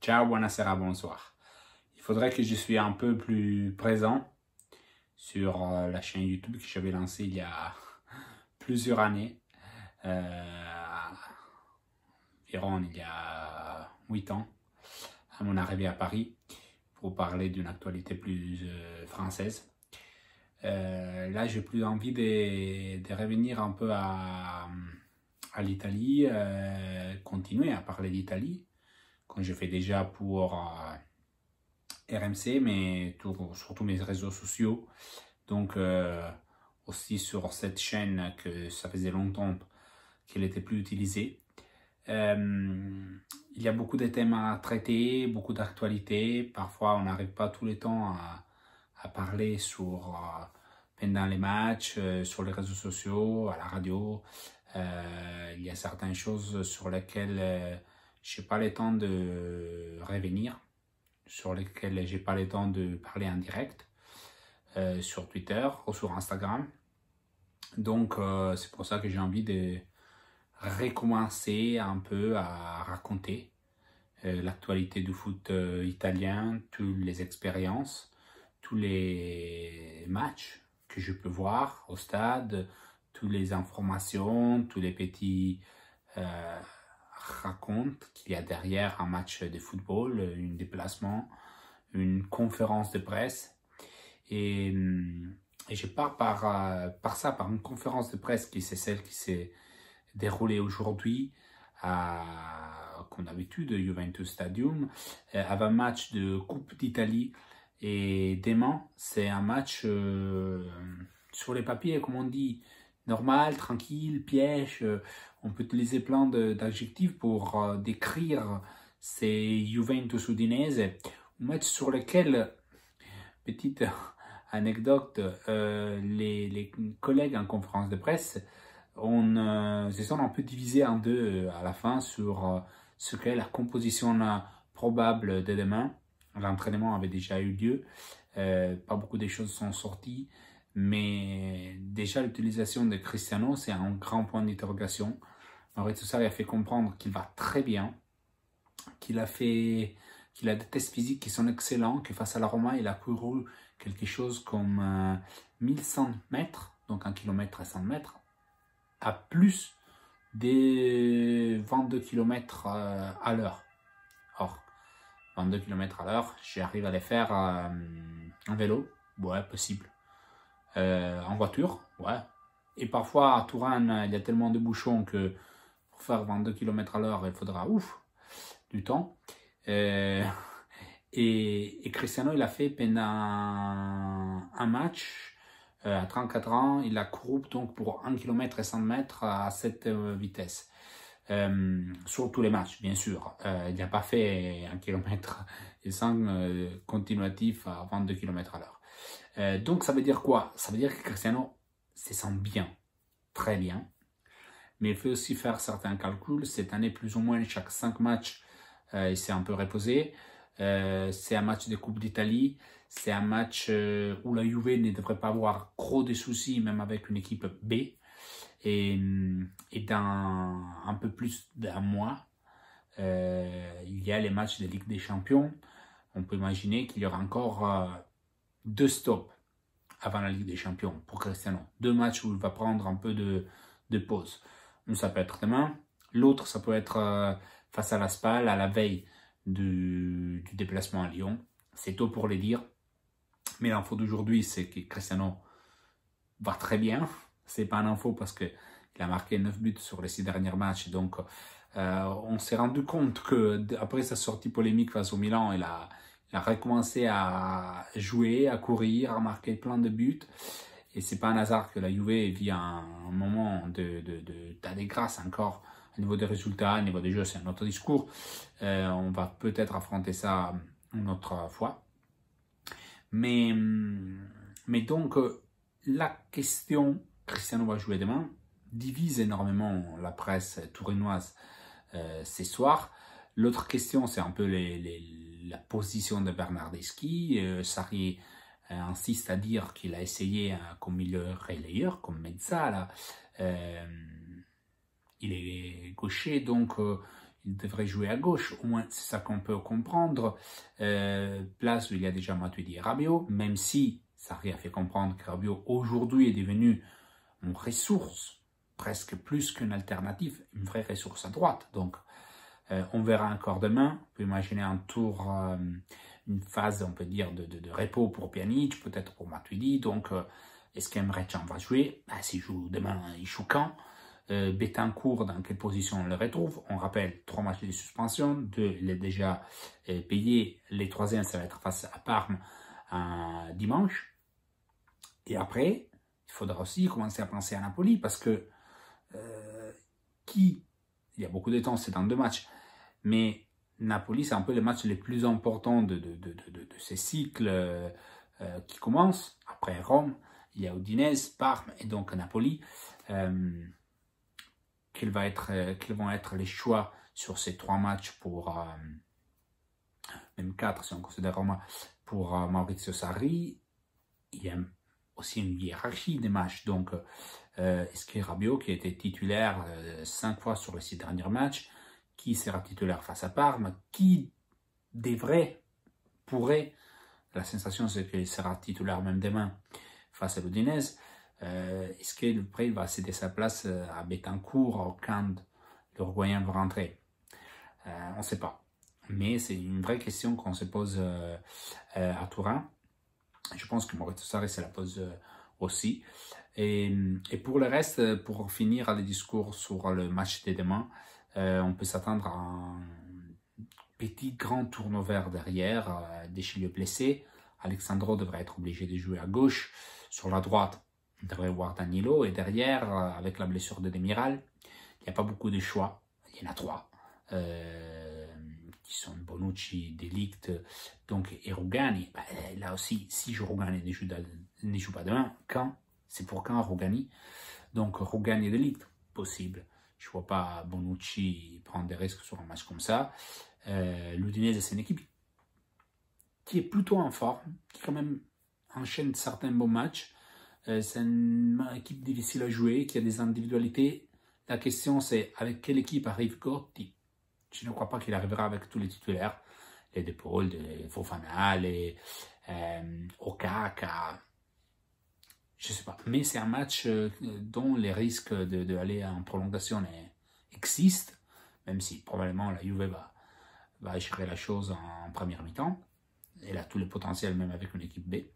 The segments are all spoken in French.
Ciao, buonasera, bonsoir. Il faudrait que je sois un peu plus présent sur la chaîne YouTube que j'avais lancée il y a plusieurs années, environ il y a 8 ans, à mon arrivée à Paris, pour parler d'une actualité plus française. Là, j'ai plus envie de revenir un peu à l'Italie, continuer à parler d'Italie, comme je fais déjà pour RMC, mais surtout mes réseaux sociaux. Donc, aussi sur cette chaîne que ça faisait longtemps qu'elle n'était plus utilisée. Il y a beaucoup de thèmes à traiter, beaucoup d'actualités. Parfois, on n'arrive pas tout le temps à parler pendant les matchs, sur les réseaux sociaux, à la radio. Il y a certaines choses sur lesquelles je n'ai pas le temps de revenir, sur lesquelles j'ai pas le temps de parler en direct, sur Twitter ou sur Instagram. Donc, c'est pour ça que j'ai envie de recommencer un peu à raconter l'actualité du foot italien, toutes les expériences, tous les matchs que je peux voir au stade, toutes les informations, tous les petits racontes qu'il y a derrière un match de football, un déplacement, une conférence de presse. Et je pars par ça, par une conférence de presse qui c'est celle qui s'est déroulée aujourd'hui comme d'habitude, Juventus Stadium, avec un match de Coupe d'Italie. Et demain, c'est un match sur les papiers, comme on dit, normal, tranquille, piège. On peut utiliser plein d'adjectifs pour décrire ces Juventus Udinese, un match sur lequel, petite anecdote, les collègues en conférence de presse se sont un peu divisés en deux à la fin sur ce qu'est la composition probable de demain. L'entraînement avait déjà eu lieu, pas beaucoup de choses sont sorties, mais déjà l'utilisation de Cristiano, c'est un grand point d'interrogation. Maurizio Sarri a fait comprendre qu'il va très bien, qu'il a des tests physiques qui sont excellents, que face à la Roma, il a couru quelque chose comme 1100 mètres, donc 1 km et 100 mètres, à plus de 22 km à l'heure. Or, 22 km à l'heure, j'arrive à les faire en vélo, ouais, possible. En voiture, ouais. Et parfois, à Touraine, il y a tellement de bouchons que pour faire 22 km à l'heure, il faudra du temps. Et Cristiano, il a fait pendant un match, à 34 ans, il a couru donc pour 1 km et 100 mètres à cette vitesse. Sur tous les matchs, bien sûr. Il n'a pas fait 1 km et 100 continuatif à 22 km à l'heure. Donc ça veut dire quoi? Ça veut dire que Cristiano se sent bien, très bien. Mais il faut aussi faire certains calculs. Cette année, plus ou moins, chaque 5 matchs, il s'est un peu reposé. C'est un match de Coupe d'Italie. C'est un match où la Juve ne devrait pas avoir trop de soucis, même avec une équipe B. Et dans un peu plus d'un mois, il y a les matchs de Ligue des Champions. On peut imaginer qu'il y aura encore 2 stops avant la Ligue des Champions pour Cristiano. 2 matchs où il va prendre un peu de pause. Donc, ça peut être demain. L'autre, ça peut être face à la Spal, à la veille du déplacement à Lyon. C'est tôt pour le dire. Mais l'info d'aujourd'hui, c'est que Cristiano va très bien. C'est pas une info parce qu'il a marqué 9 buts sur les 6 derniers matchs. Donc, on s'est rendu compte qu'après sa sortie polémique face au Milan, il a recommencé à jouer, à courir, à marquer plein de buts. Et c'est pas un hasard que la Juve vit un moment d'année grâce encore au niveau des résultats, au niveau des jeux. C'est un autre discours. On va peut-être affronter ça une autre fois. Mais donc, la question Cristiano va jouer demain divise énormément la presse tourinoise ce soir. L'autre question, c'est un peu la position de Bernardeschi. Sarri insiste à dire qu'il a essayé comme milieu relayeur, comme Mezzala. Il est gaucher, donc il devrait jouer à gauche, au moins c'est ça qu'on peut comprendre. Place où il y a déjà Matuidi et Rabiot, même si Sarri a fait comprendre que Rabiot aujourd'hui est devenu une ressource, presque plus qu'une alternative, une vraie ressource à droite. Donc on verra encore demain, on peut imaginer un tour, une phase on peut dire de repos pour Pjanic, peut-être pour Matuidi, donc est-ce qu'Emre Can va jouer? S'il joue demain, il joue quand? Betancourt, dans quelle position on le retrouve? On rappelle, 3 matchs de suspension, 2, il est déjà payé, les 3e, ça va être face à Parme dimanche. Et après, il faudra aussi commencer à penser à Napoli, parce que il y a beaucoup de temps, c'est dans 2 matchs, mais Napoli, c'est un peu les matchs les plus importants de ces cycles qui commencent. Après Rome, il y a Udinese, Parme et donc Napoli. Quels vont être les choix sur ces 3 matchs pour, même 4 si on considère Roma, pour Maurizio Sarri. Il y a aussi une hiérarchie des matchs. Donc, est-ce que Rabiot, qui a été titulaire 5 fois sur les 6 derniers matchs, qui sera titulaire face à Parme, qui pourrait, la sensation c'est qu'il sera titulaire même demain face à l'Udinese. Est-ce qu'il va céder sa place à Betancourt quand l'Uruguayen va rentrer? On ne sait pas. Mais c'est une vraie question qu'on se pose à Turin. Je pense que Maurizio Sarri se la pose aussi. Et pour le reste, pour finir le discours sur le match de demain, on peut s'attendre à un petit grand turnover derrière, Deschilio blessé. Alexandro devrait être obligé de jouer à gauche. Sur la droite, on devrait voir Danilo. Et derrière, avec la blessure de Demiral, il n'y a pas beaucoup de choix. Il y en a 3. Qui sont Bonucci, De Ligt, donc, et Rugani. Là aussi, si Rugani ne joue pas demain, c'est pour quand Rugani? Donc Rugani et De Ligt, possible. Je ne vois pas Bonucci prendre des risques sur un match comme ça. L'Udinese, c'est une équipe qui est plutôt en forme, qui quand même enchaîne certains bons matchs. C'est une équipe difficile à jouer, qui a des individualités. La question, c'est avec quelle équipe arrive Gotti? Je ne crois pas qu'il arrivera avec tous les titulaires, les De Paul, les Fofana, les Okaka. Je ne sais pas. Mais c'est un match dont les risques d'aller en prolongation existent, même si probablement la Juve va gérer la chose en première mi-temps. Elle a tout le potentiel, même avec une équipe B.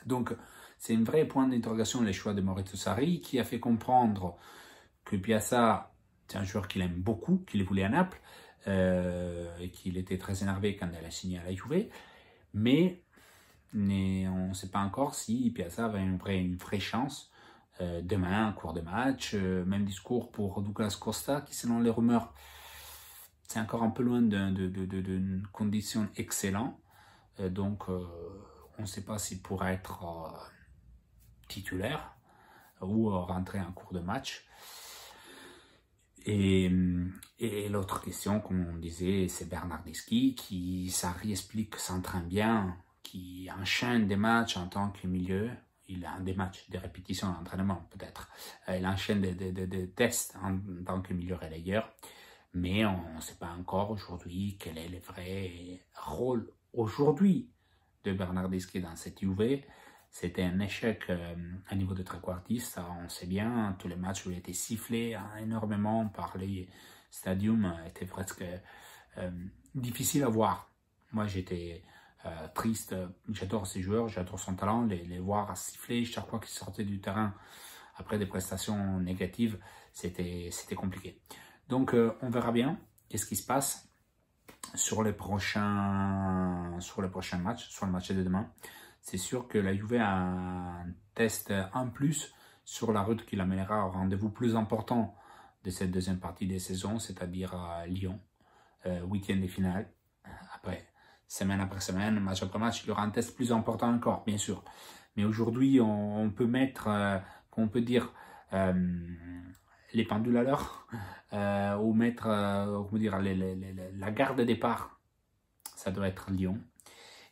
Donc, c'est un vrai point d'interrogation, les choix de Maurizio Sarri, qui a fait comprendre que Piazza, c'est un joueur qu'il aime beaucoup, qu'il voulait à Naples, et qu'il était très énervé quand elle a signé à la Juve. Mais on ne sait pas encore si Piazza va une vraie chance demain, en cours de match. Même discours pour Douglas Costa, qui selon les rumeurs, c'est encore un peu loin d'une condition excellente. Donc, on ne sait pas s'il pourra être titulaire ou rentrer en cours de match. Et l'autre question, comme on disait, c'est Bernardeschi, qui, Sarri explique que s'entraîne bien, qui enchaîne des matchs en tant que milieu. Il a des matchs, des répétitions d'entraînement peut-être. Il enchaîne des tests en tant que milieu relayeur. Mais on ne sait pas encore aujourd'hui quel est le vrai rôle aujourd'hui de Bernardeschi dans cette Juve. C'était un échec à niveau de trequartiste, on sait bien, tous les matchs où il a été sifflé énormément par les stadiums étaient presque difficiles à voir. Moi j'étais triste, j'adore ces joueurs, j'adore son talent, les voir siffler chaque fois qu'ils sortaient du terrain après des prestations négatives, c'était compliqué. Donc on verra bien qu'est-ce qui se passe sur les prochains matchs, sur le match de demain. C'est sûr que la Juve a un test en plus sur la route qui l'amènera au rendez-vous plus important de cette deuxième partie des saisons, c'est-à-dire à Lyon, 8e de finale. Après, semaine après semaine, match après match, il y aura un test plus important encore, bien sûr. Mais aujourd'hui, on peut mettre, on peut dire, les pendules à l'heure, ou mettre, comment dire, la gare de départ, ça doit être Lyon.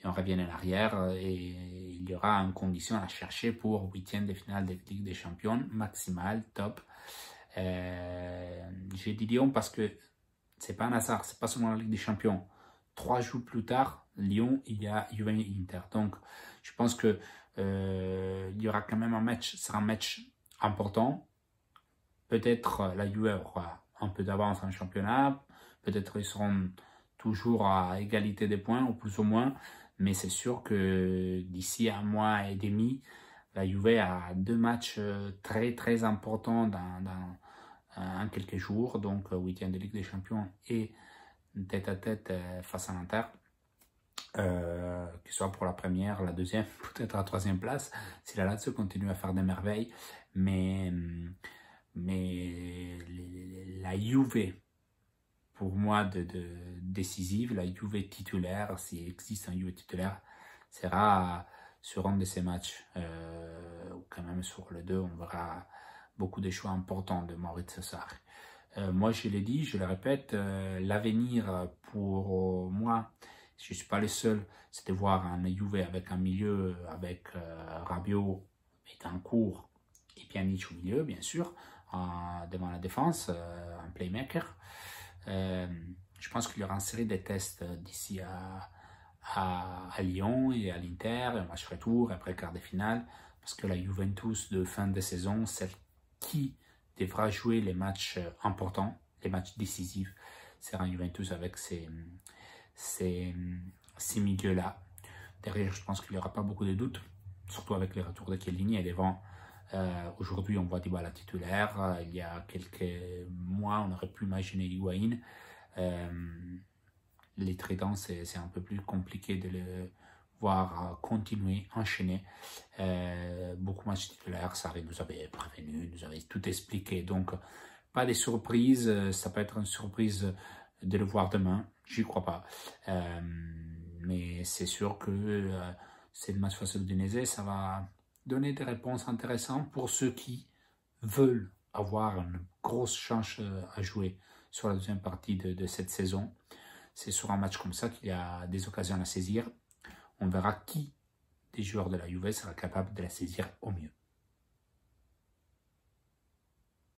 Et on revient en arrière et il y aura une condition à chercher pour 8e de finale de Ligue des Champions, maximale, top. J'ai dit Lyon parce que c'est pas un hasard, c'est pas seulement la Ligue des Champions. 3 jours plus tard, Lyon, il y a Juve et Inter. Donc, je pense que il y aura quand même un match, ce sera un match important. Peut-être la Juve aura un peu d'avance en championnat, peut-être ils seront toujours à égalité des points, ou plus ou moins, mais c'est sûr que d'ici un mois et demi, la Juve a 2 matchs très très importants en quelques jours, donc huitième de Ligue des Champions et tête-à-tête face à l'Inter. Que ce soit pour la première, la deuxième, peut-être la troisième place, si la Lazio continue à faire des merveilles, mais la Juve, pour moi, décisive, la Juve titulaire, s'il existe un Juve titulaire, sera sur un de ces matchs, ou quand même sur les deux, on verra beaucoup de choix importants de Maurizio Sarri. Moi, je l'ai dit, je le répète, l'avenir pour moi, je ne suis pas le seul, c'est de voir un Juve avec un milieu, avec Rabiot, Betancourt et Pjanic au milieu, bien sûr, devant la défense, un playmaker. Je pense qu'il y aura une série de tests d'ici à Lyon et à l'Inter, un match retour, après quart de finale, parce que la Juventus de fin de saison, celle qui devra jouer les matchs importants, les matchs décisifs, sera une Juventus avec ces milieux-là. Derrière, je pense qu'il n'y aura pas beaucoup de doutes, surtout avec les retours de Chiellini et devant. Aujourd'hui, on voit Dybala titulaire. Il y a quelques mois, on aurait pu imaginer Higuaín. Les tridents, c'est un peu plus compliqué de le voir continuer, enchaîner. Beaucoup de matchs titulaires, Sarri nous avait prévenu, nous avait tout expliqué. Donc, pas de surprise. Ça peut être une surprise de le voir demain. J'y crois pas. Mais c'est sûr que c'est le match face au Udinese, ça va donner des réponses intéressantes pour ceux qui veulent avoir une grosse chance à jouer sur la deuxième partie de cette saison. C'est sur un match comme ça qu'il y a des occasions à saisir. On verra qui des joueurs de la Juve sera capable de la saisir au mieux.